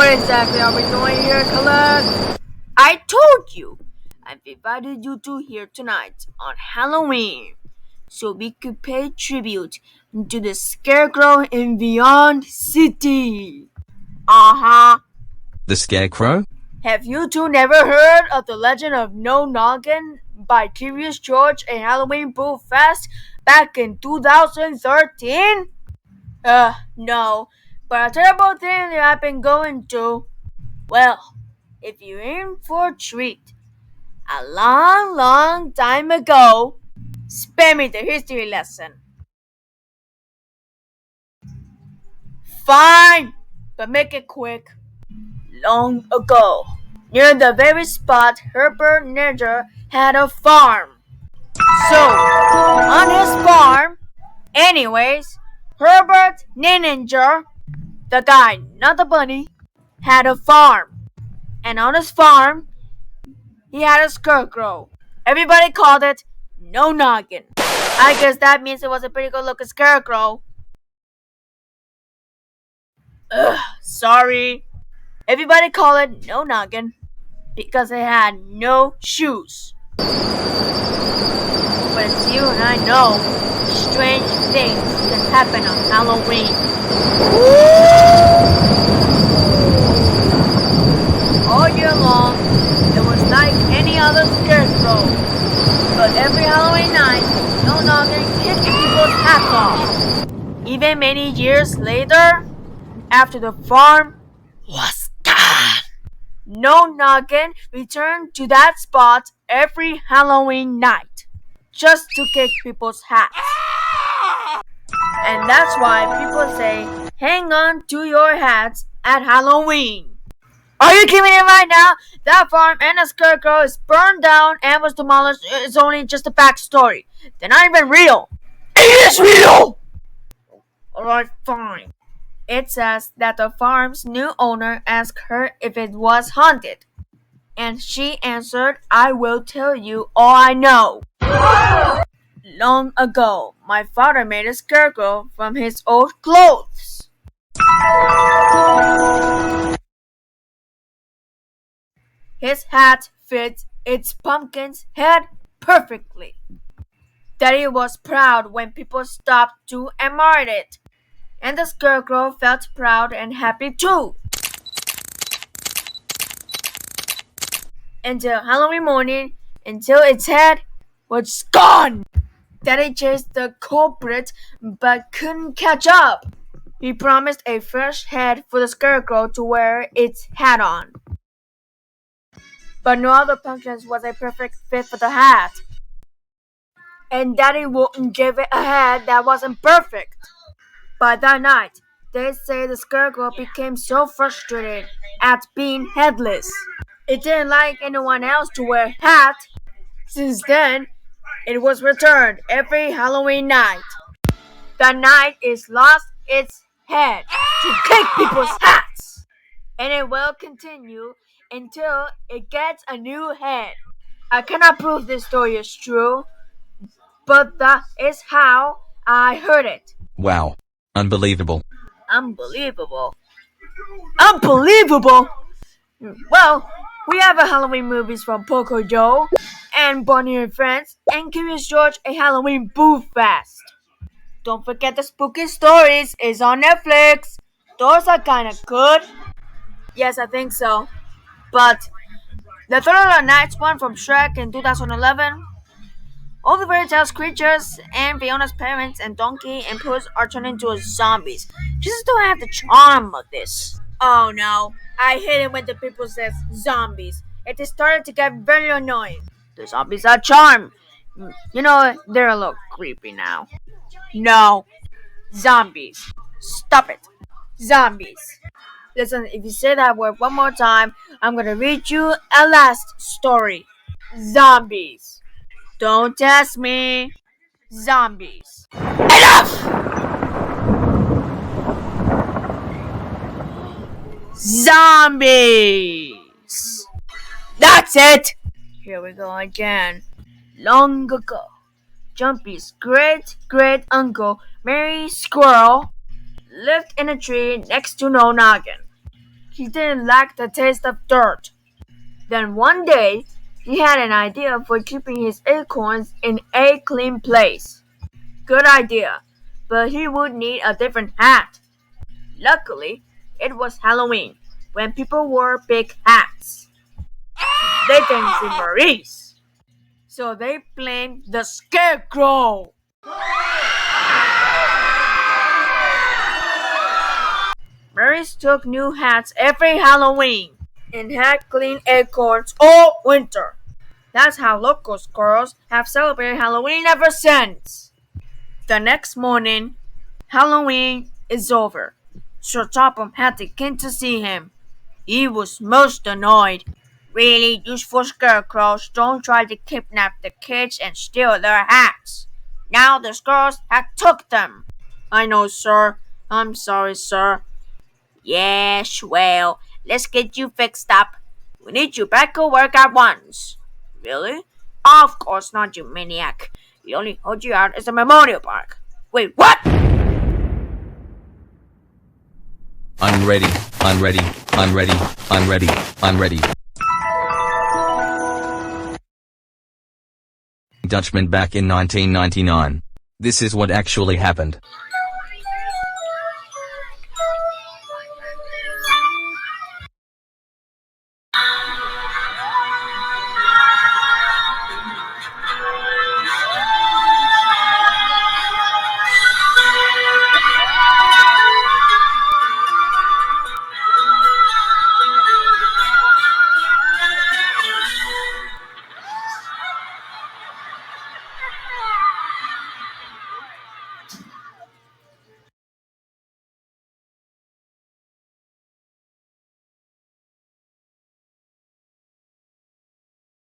What exactly are we doing here, Khaled? I told you I've invited you two here tonight on Halloween so we could pay tribute to the Scarecrow in Beyond City. Uh-huh. The Scarecrow? Have you two never heard of the legend of No Noggin by Curious George and Halloween Boo Fest back in 2013? No. But a terrible thing that I've been going to. Well, if you're in for a treat, a long time ago, spare me the history lesson. Fine, but make it quick. Long ago, near the very spot Herbert Ninja had a farm. So, on his farm, anyways, Herbert Ninja, the guy, not the bunny, had a farm. And on his farm, he had a scarecrow. Everybody called it No Noggin. I guess that means it was a pretty good looking scarecrow. Ugh, sorry. Everybody called it No Noggin because it had no shoes. But as you and I know, strange things can happen on Halloween. All year long, it was like any other scarecrow. But every Halloween night, No Noggin kicked people's hats off. Even many years later, after the farm was gone, No Noggin returned to that spot every Halloween night, just to kick people's hats. And that's why people say, hang on to your hats at Halloween. Are you kidding me right now? That farm and the scarecrow is burned down and was demolished. It's only just a backstory. They're not even real. It is real! Alright, fine. It says that the farm's new owner asked her if it was haunted. And she answered, I will tell you all I know. Long ago, my father made a scarecrow from his old clothes. His hat fits its pumpkin's head perfectly. Daddy was proud when people stopped to admire it. And the scarecrow felt proud and happy too. Until Halloween morning, until its head was gone. Daddy chased the culprit but couldn't catch up. He promised a fresh head for the scarecrow to wear its hat on. But no other pumpkins was a perfect fit for the hat. And Daddy wouldn't give it a head that wasn't perfect. By that night, they say the scarecrow became so frustrated at being headless. It didn't like anyone else to wear a hat. Since then, it was returned every Halloween night. The night it lost its head to kick people's hats. And it will continue until it gets a new head. I cannot prove this story is true, but that is how I heard it. Wow. Unbelievable. Unbelievable. Unbelievable! Well, we have a Halloween movies from Poco Joe and Bonnie and Friends and Curious George a Halloween Boo Fest. Don't forget the Spooky Stories is on Netflix. Those are kinda good. Yes, I think so. But the Thrill of the Nights one from Shrek in 2011. All the fairy tales creatures and Fiona's parents and Donkey and Puss are turned into zombies. Just don't have the charm of this. Oh no, I hate it when the people says zombies. It is started to get very annoying. The zombies are charmed. You know, they're a little creepy now. No. Zombies. Stop it. Zombies. Listen, if you say that word one more time, I'm gonna read you a last story. Zombies. Don't test me. Zombies. Enough! Zombies! That's it! Here we go again. Long ago, Jumpy's great uncle, Mary Squirrel, lived in a tree next to No Noggin. He didn't like the taste of dirt. Then one day, he had an idea for keeping his acorns in a clean place. Good idea, but he would need a different hat. Luckily, it was Halloween, when people wore big hats. They didn't see Maurice, so they blamed the scarecrow. Maurice took new hats every Halloween and had clean acorns all winter. That's how local squirrels have celebrated Halloween ever since. The next morning, Halloween is over. Sir Topham Hattey came to see him. He was most annoyed. Really useful scarecrows don't try to kidnap the kids and steal their hats. Now the squirrels have took them. I know, sir. I'm sorry, sir. Yes, well, let's get you fixed up. We need you back to work at once. Really? Of course not, you maniac. We only hold you out as a memorial park. Wait, what? I'm ready. I'm ready. I'm ready. I'm ready. I'm ready. Dutchman back in 1999. This is what actually happened.